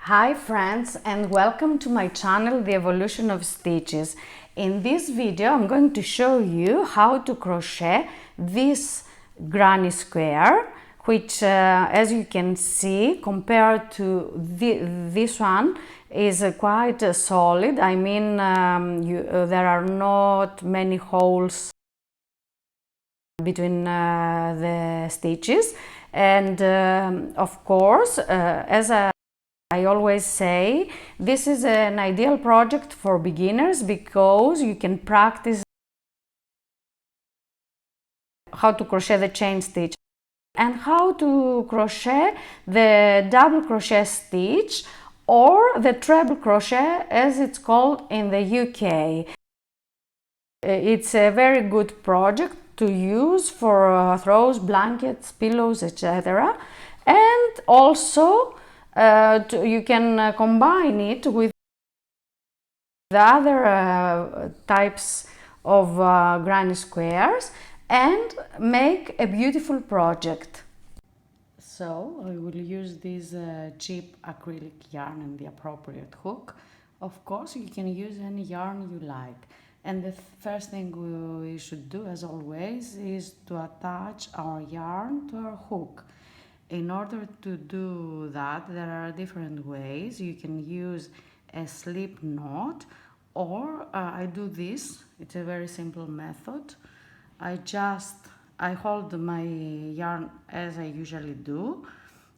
Hi friends, and welcome to my channel The Evolution of Stitches. In this video I'm going to show you how to crochet this granny square, which as you can see, compared to this one, is quite solid. I mean, there are not many holes between the stitches, and of course, as I always say, this is an ideal project for beginners because you can practice how to crochet the chain stitch and how to crochet the double crochet stitch, or the treble crochet as it's called in the UK. It's a very good project to use for throws, blankets, pillows, etc. And also you can combine it with the other types of granny squares and make a beautiful project. So I will use this cheap acrylic yarn and the appropriate hook. Of course, you can use any yarn you like. And the first thing we should do, as always, is to attach our yarn to our hook. In order to do that, there are different ways. You can use a slip knot, or I do this. It's a very simple method. I hold my yarn as I usually do.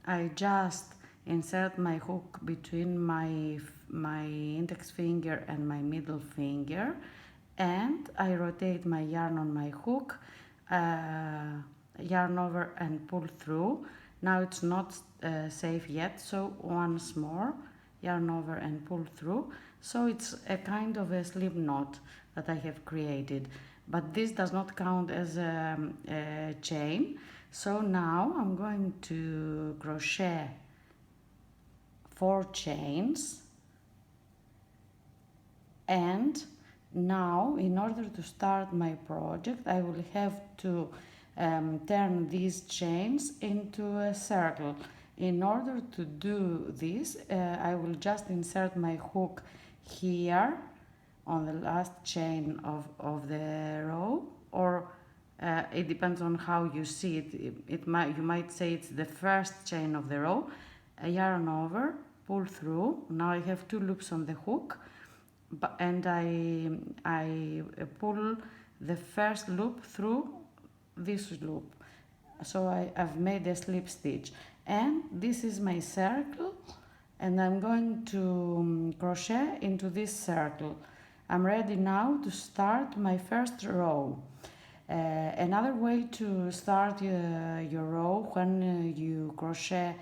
I just insert my hook between my index finger and my middle finger, and I rotate my yarn on my hook, yarn over and pull through. Now it's not safe yet, so once more, yarn over and pull through. So it's a kind of a slip knot that I have created, but this does not count as a chain. So now I'm going to crochet 4 chains, and now in order to start my project I will have to turn these chains into a circle. In order to do this, I will just insert my hook here on the last chain of the row, or it depends on how you see it. You might say it's the first chain of the row. Yarn over, pull through. Now I have 2 loops on the hook, and I pull the first loop through this loop. So I've made a slip stitch, and this is my circle, and I'm going to crochet into this circle. I'm ready now to start my first row. Another way to start your row when you crochet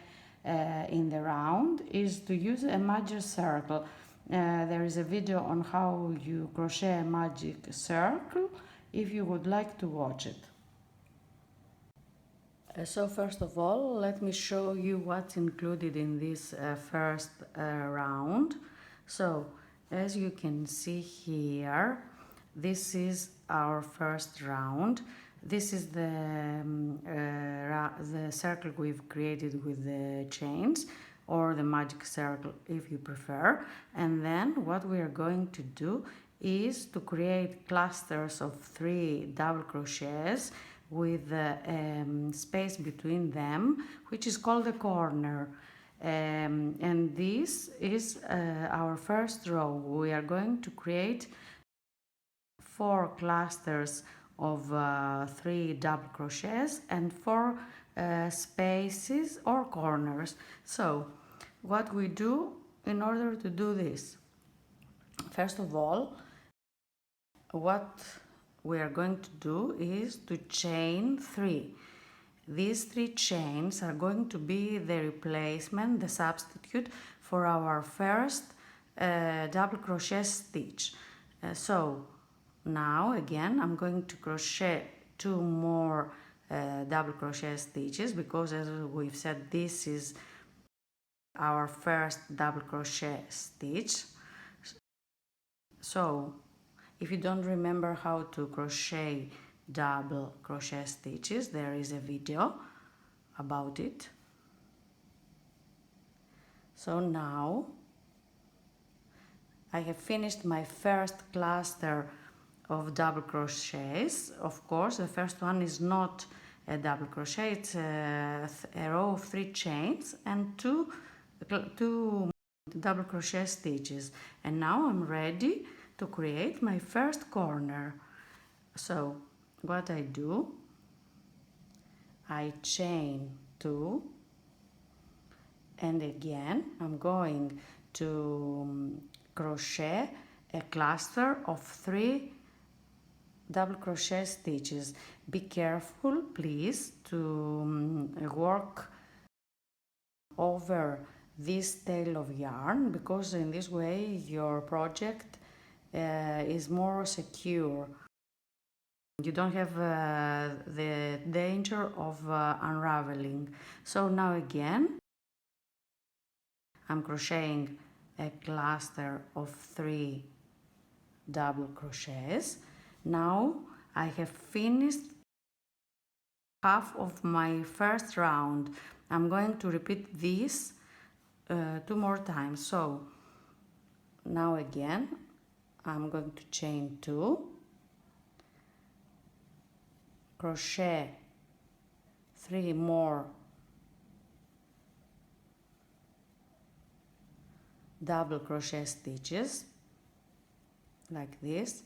in the round is to use a magic circle. There is a video on how you crochet a magic circle if you would like to watch it. So first of all, let me show you what's included in this first round. So as you can see here, this is our first round. This is the circle we've created with the chains, or the magic circle if you prefer. And then what we are going to do is to create clusters of 3 double crochets with space between them, which is called a corner. And this is our first row. We are going to create 4 clusters of 3 double crochets and 4 spaces or corners. So what we do in order to do this, first of all, what we are going to do is to chain 3. These 3 chains are going to be the replacement, the substitute for our first double crochet stitch. So now again I'm going to crochet 2 more double crochet stitches, because as we've said, this is our first double crochet stitch. So if you don't remember how to crochet double crochet stitches, there is a video about it. So now I have finished my first cluster of double crochets. Of course, the first one is not a double crochet, it's a row of 3 chains and two double crochet stitches. And now I'm ready to create my first corner. So what I do, I chain 2, and again I'm going to crochet a cluster of 3 double crochet stitches. Be careful please to work over this tail of yarn, because in this way your project is more secure. You don't have the danger of unraveling. So now again I'm crocheting a cluster of 3 double crochets. Now I have finished half of my first round. I'm going to repeat this 2 more times. So now again I'm going to chain 2, crochet 3 more double crochet stitches like this,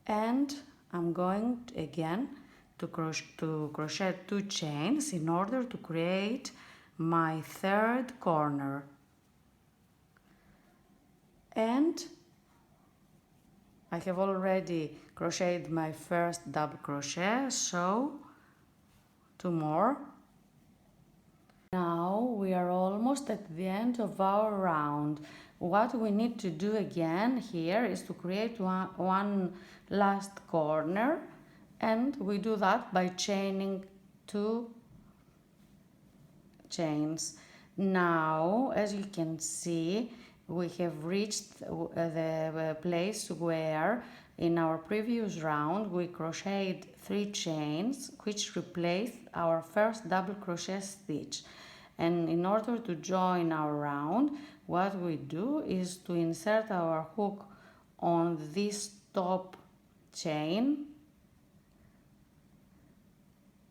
and I'm going again to crochet 2 chains in order to create my third corner. And I have already crocheted my first double crochet, so 2 more. Now we are almost at the end of our round. What we need to do again here is to create one last corner, and we do that by chaining 2 chains. Now, as you can see, we have reached the place where in our previous round we crocheted 3 chains which replaced our first double crochet stitch. And in order to join our round, what we do is to insert our hook on this top chain,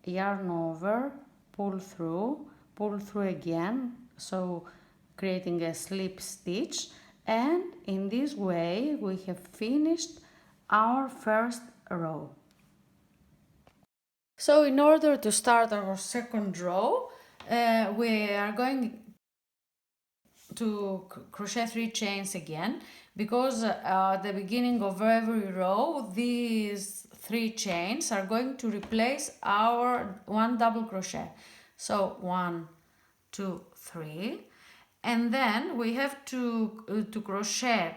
yarn over, pull through again, so creating a slip stitch, and in this way we have finished our first row. So in order to start our second row, we are going to crochet 3 chains again, because at the beginning of every row these 3 chains are going to replace our 1 double crochet. So 1, 2, 3, and then we have to crochet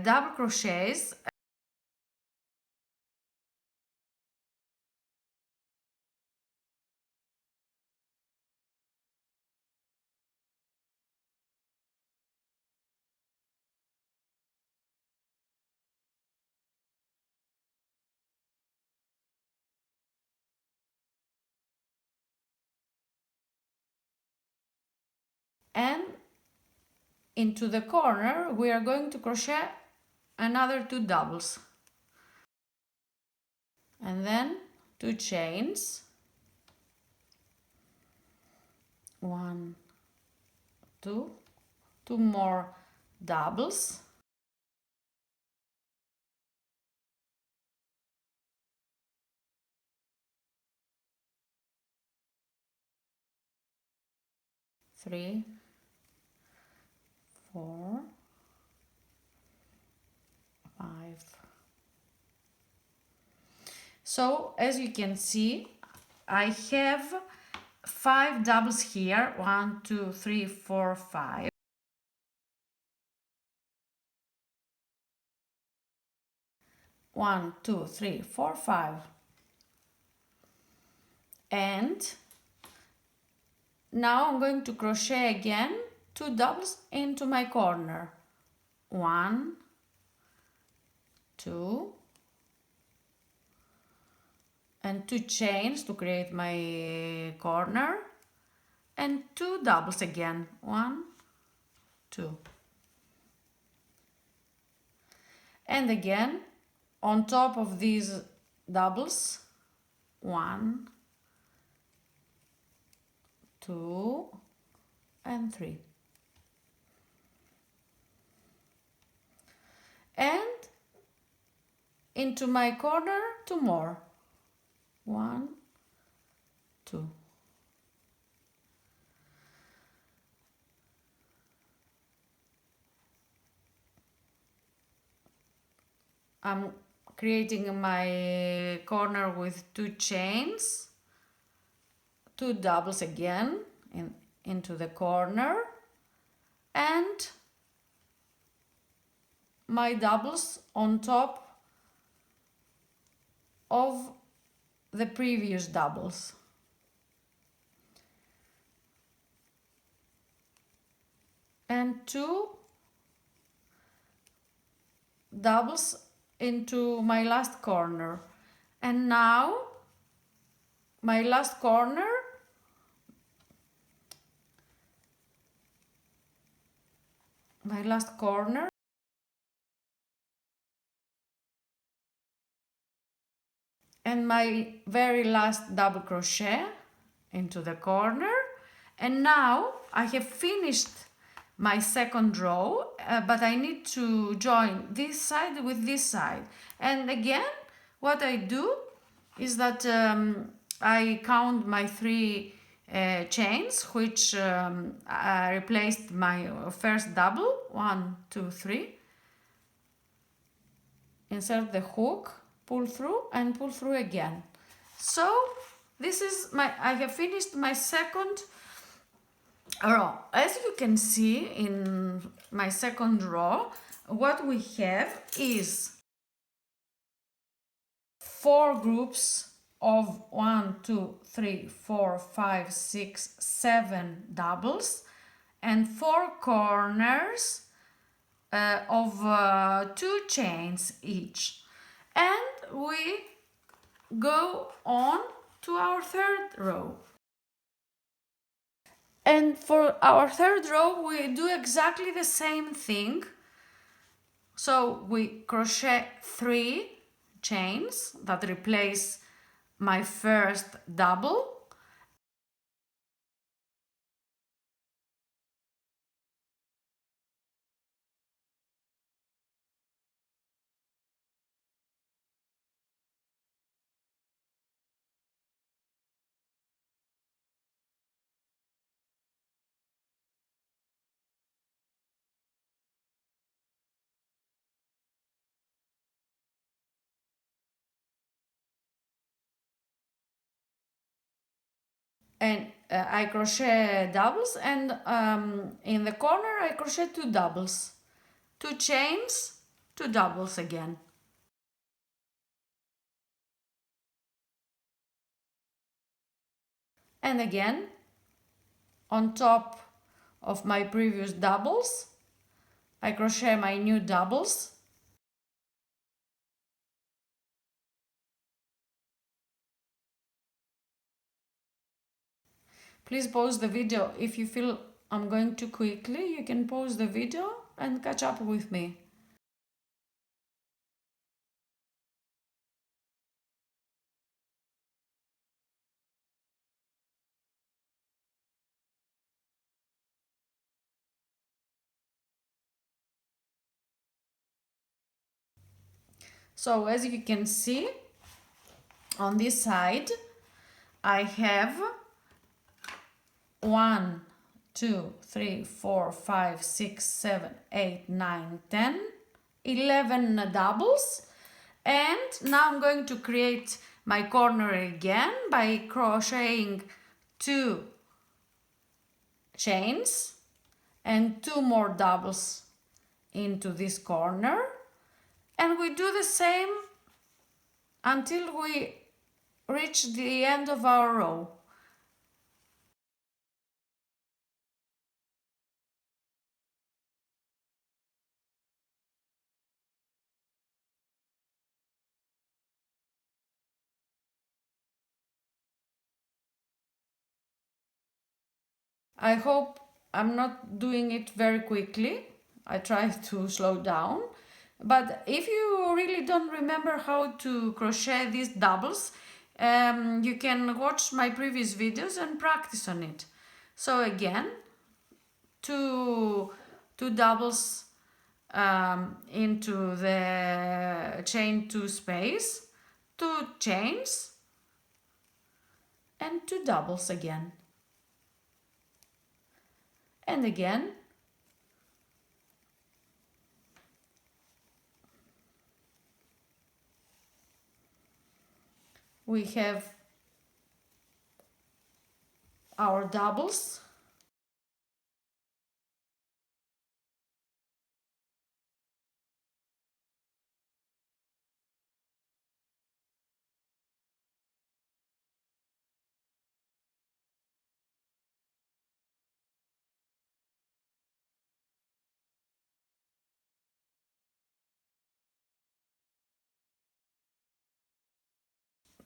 double crochets and into the corner we are going to crochet another 2 doubles, and then 2 chains, 1, 2, 2 more doubles, three, 4, 5. So as you can see, I have 5 doubles here, 1, 2, 3, 4, 5. One, two, three, four, 5. And now I'm going to crochet again 2 doubles into my corner. 1, 2, and 2 chains to create my corner, and 2 doubles again. 1, 2. And again, on top of these doubles, 1, 2, and 3. And into my corner 2 more. 1, 2. I'm creating my corner with 2 chains, 2 doubles again into the corner, and my doubles on top of the previous doubles. And 2 doubles into my last corner. And now my last corner, and my very last double crochet into the corner. And now I have finished my second row, but I need to join this side with this side. And again, what I do is that I count my 3 chains, which I replaced my first double, 1, 2, 3. Insert the hook, pull through, and pull through again. So this is I have finished my second row. As you can see in my second row, what we have is 4 groups of 1, 2, 3, 4, 5, 6, 7 doubles and 4 corners of 2 chains each. And we go on to our third row. And for our third row, we do exactly the same thing. So we crochet 3 chains that replace my first double. And I crochet doubles, and in the corner I crochet 2 doubles, 2 chains, 2 doubles again. And again, on top of my previous doubles, I crochet my new doubles. Please pause the video. If you feel I'm going too quickly, you can pause the video and catch up with me. So as you can see, on this side, I have 1, 2, 3, 4, 5, 6, 7, 8, 9, 10, 11 doubles. And now I'm going to create my corner again by crocheting 2 chains and 2 more doubles into this corner. And we do the same until we reach the end of our row. I hope I'm not doing it very quickly. I try to slow down. But if you really don't remember how to crochet these doubles, you can watch my previous videos and practice on it. So again, two doubles into the chain 2 space, 2 chains, and 2 doubles again. And again, we have our doubles.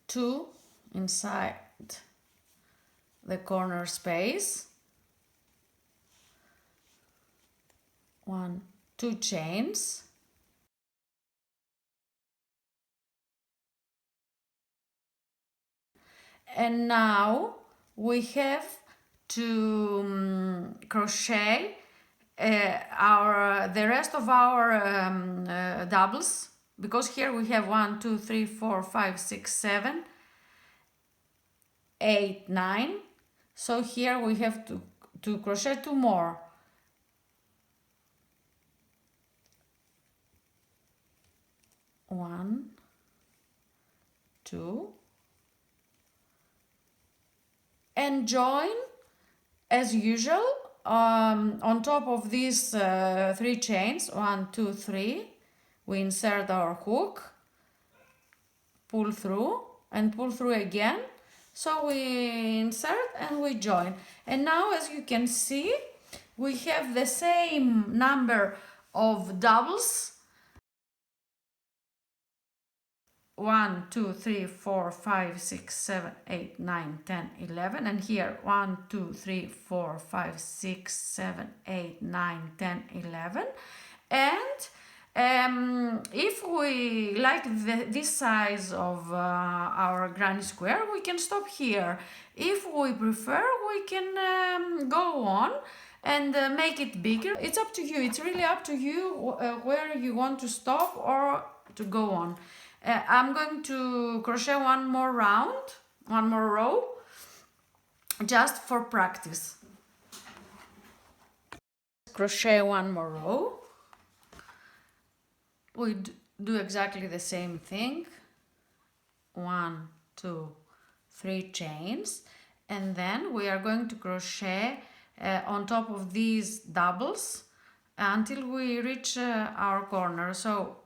Two inside the corner space, 1, 2 chains, and now we have to crochet the rest of our doubles, because here we have 1, 2, 3, 4, 5, 6, 7, 8, 9. So here we have to crochet 2 more. 1, 2, and join as usual on top of these 3 chains. 1, 2, 3. We insert our hook, pull through, and pull through again. So we insert and we join. And now, as you can see, we have the same number of doubles. 1, 2, 3, 4, 5, 6, 7, 8, 9, 10, 11. And here 1, 2, 3, 4, 5, 6, 7, 8, 9, 10, 11. And if we like this size of our granny square, we can stop here. If we prefer, we can go on and make it bigger. It's up to you. It's really up to you where you want to stop or to go on. I'm going to crochet one more row, just for practice. Crochet one more row. We do exactly the same thing. 1, 2, 3 chains, and then we are going to crochet on top of these doubles until we reach our corner. So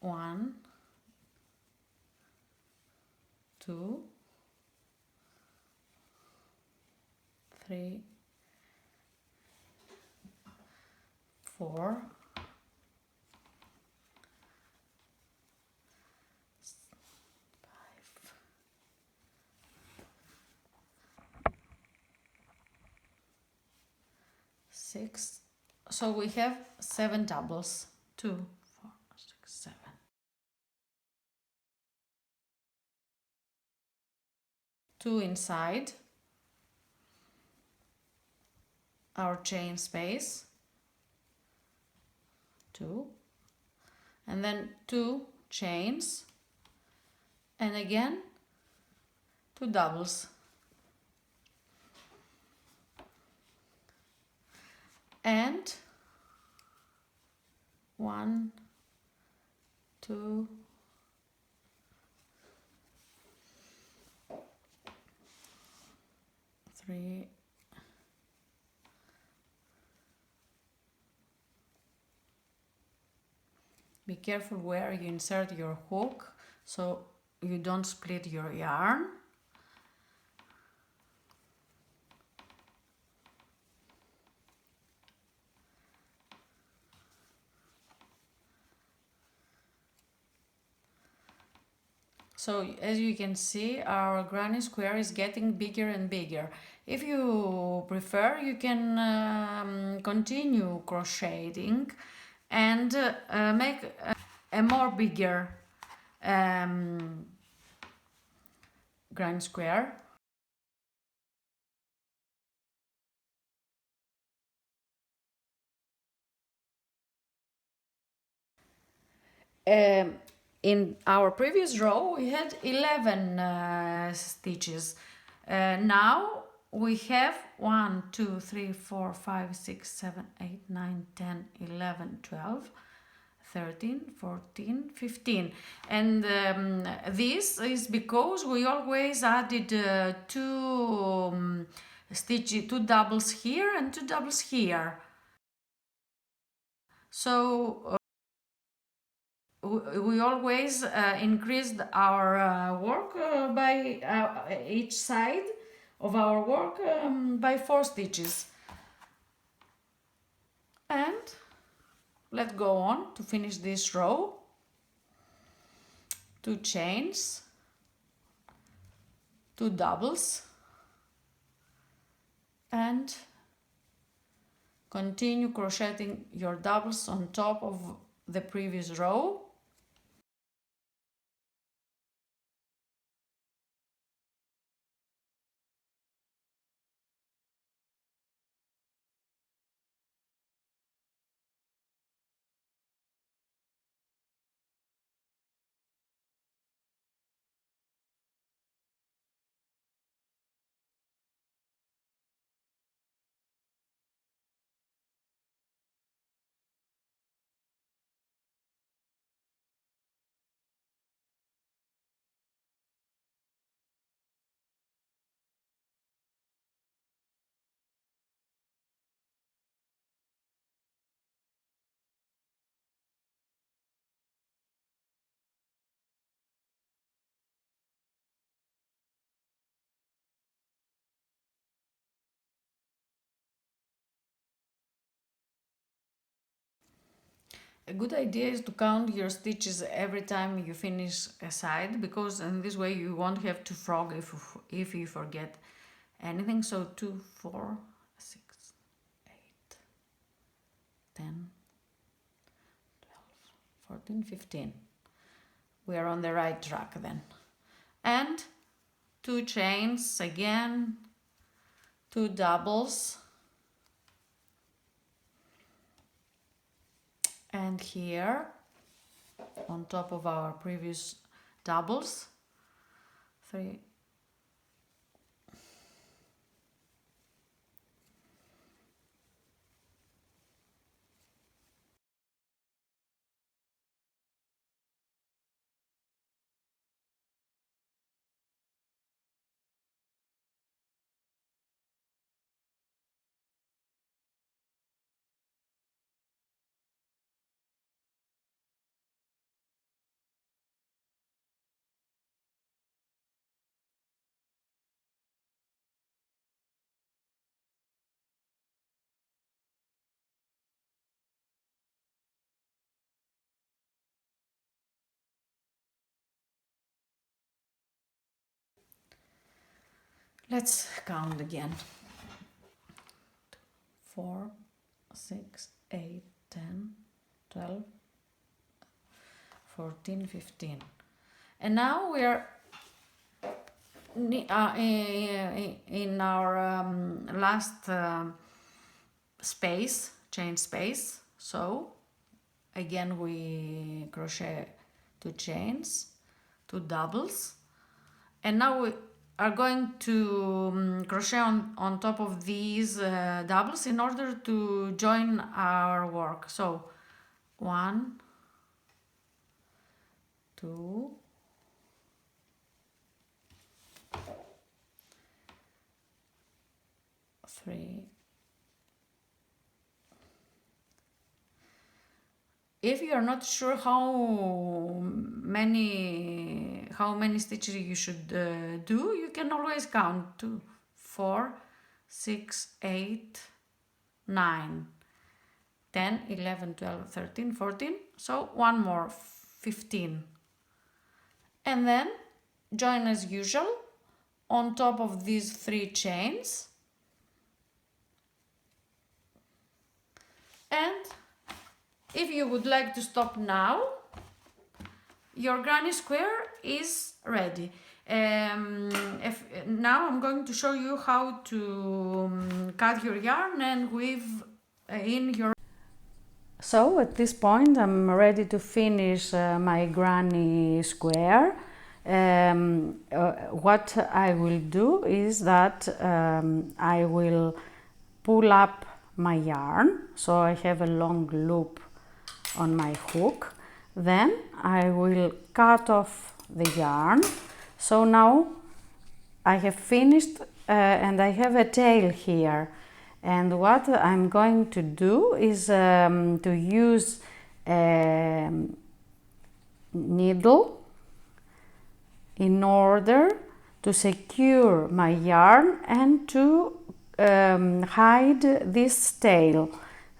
1, 2, 3, 4, 5, 6. So we have 7 doubles. 2, 4, 6, 7. Two inside our chain space, 2, and then 2 chains, and again 2 doubles, and 1, 2, 3, 4. Be careful where you insert your hook so you don't split your yarn. So as you can see, our granny square is getting bigger and bigger. If you prefer, you can continue crocheting and make a more bigger grand square. In our previous row we had 11 stitches. Now we have 1 2 3 4 5 6 7 8 9 10 11 12 13 14 15, and this is because we always added two stitches, two doubles here and two doubles here, so we always increased our work by each side of our work by 4 stitches. And let's go on to finish this row. 2 chains, 2 doubles, and continue crocheting your doubles on top of the previous row. A good idea is to count your stitches every time you finish a side, because in this way you won't have to frog if you forget anything. So 2 4 6 8 10 12 14 15. We are on the right track then. And 2 chains again, 2 doubles, and here on top of our previous doubles 3 . Let's count again. 4 6 8 10 12 14 15. And now we are in our last space, chain space. So again we crochet 2 chains, 2 doubles, and now we are going to crochet on top of these doubles in order to join our work. So 1 2 3. If you are not sure how many stitches you should do, you can always count 2 4 6 8 9 10 11 12 13 14. So one more, 15, and then join as usual on top of these 3 chains And if you would like to stop now, your granny square is ready. Now I'm going to show you how to cut your yarn and weave in your... So at this point I'm ready to finish my granny square. What I will do is that I will pull up my yarn, so I have a long loop on my hook. Then I will cut off the yarn. So now I have finished and I have a tail here. And what I'm going to do is to use a needle in order to secure my yarn and to hide this tail.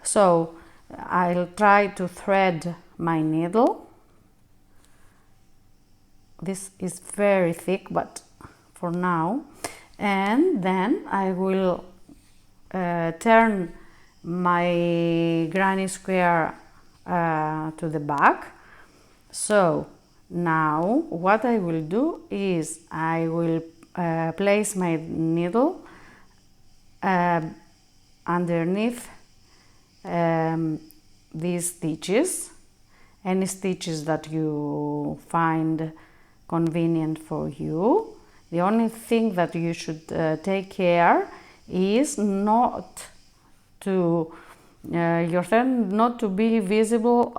So I'll try to thread my needle. This is very thick, but for now. And then I will turn my granny square to the back. So now what I will do is I will place my needle underneath these stitches, any stitches that you find convenient for you. The only thing that you should take care is not to your thread not to be visible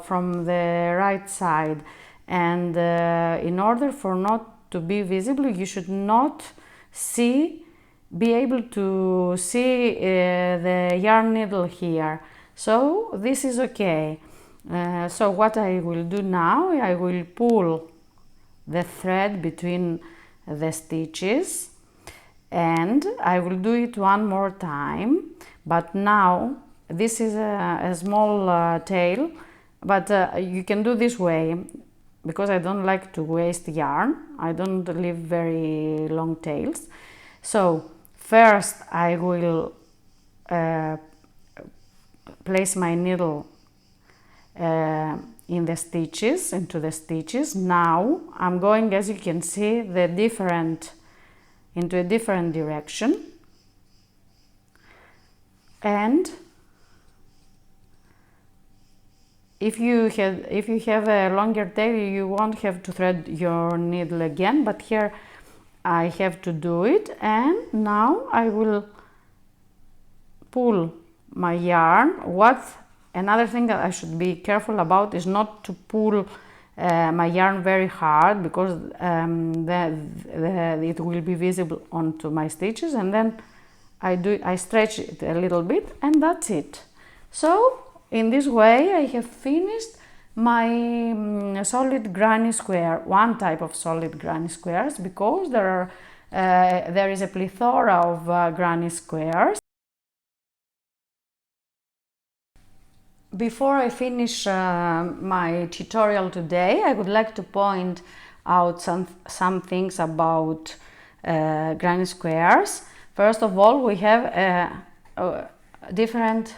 from the right side, and in order for not to be visible you should not be able to see the yarn needle here. So this is okay. So what I will do now, I will pull the thread between the stitches, and I will do it one more time. But now this is a small tail, but you can do this way because I don't like to waste yarn. I don't leave very long tails. So first I will place my needle into the stitches. Now I'm going, as you can see, into a different direction, and if you have a longer tail you won't have to thread your needle again, but here I have to do it. And now I will pull my yarn. Another thing that I should be careful about is not to pull my yarn very hard, because it will be visible onto my stitches, and then I stretch it a little bit, and that's it. So in this way I have finished my solid granny square, one type of solid granny squares, because there is a plethora of granny squares. Before I finish my tutorial today, I would like to point out some things about granny squares. First of all, we have different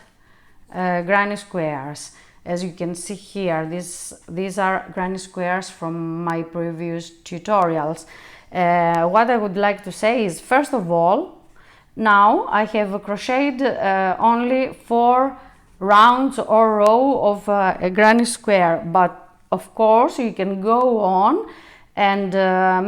granny squares. As you can see here, these are granny squares from my previous tutorials. What I would like to say is, first of all, now I have crocheted only 4 rounds or row of a granny square, but of course you can go on and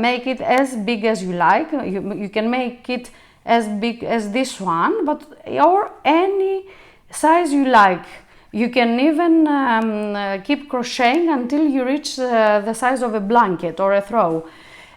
make it as big as you like. You can make it as big as this one, but or any size you like. You can even keep crocheting until you reach the size of a blanket or a throw.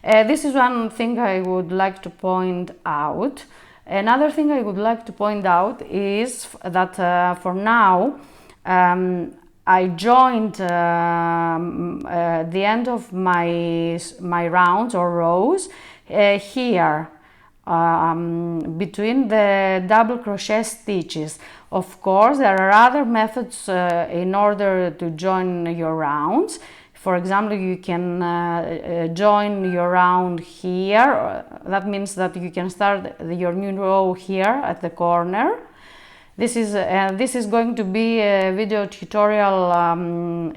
This is one thing I would like to point out. Another thing I would like to point out is that for now I joined the end of my rounds or rows here between the double crochet stitches. Of course, there are other methods in order to join your rounds. For example, you can join your round here. That means that you can start your new row here at the corner. This is going to be a video tutorial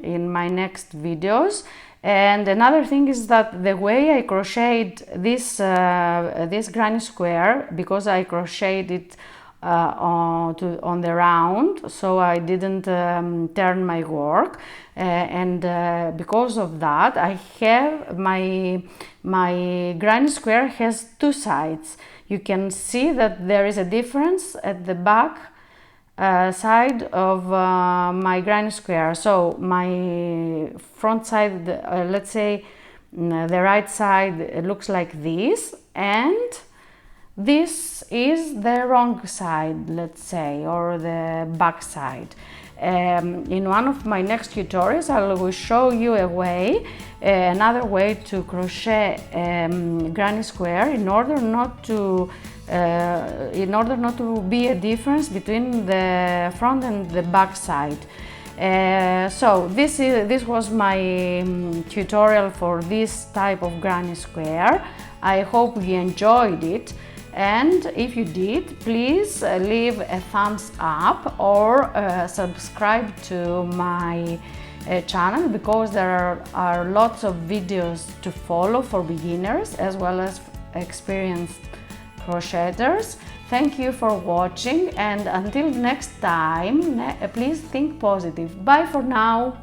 in my next videos. And another thing is that the way I crocheted this granny square, because I crocheted it on the round, so I didn't turn my work, and because of that I have my granny square has two sides. You can see that there is a difference at the back side of my granny square. So my front side, let's say the right side, looks like this, and this is the wrong side, let's say, or the back side. In one of my next tutorials I will show you another way to crochet granny square in order not to be a difference between the front and the back side. So this was my tutorial for this type of granny square. I hope you enjoyed it, and if you did, please leave a thumbs up or subscribe to my channel, because there are lots of videos to follow for beginners as well as experienced crocheters. Thank you for watching, and until next time, please think positive. Bye for now.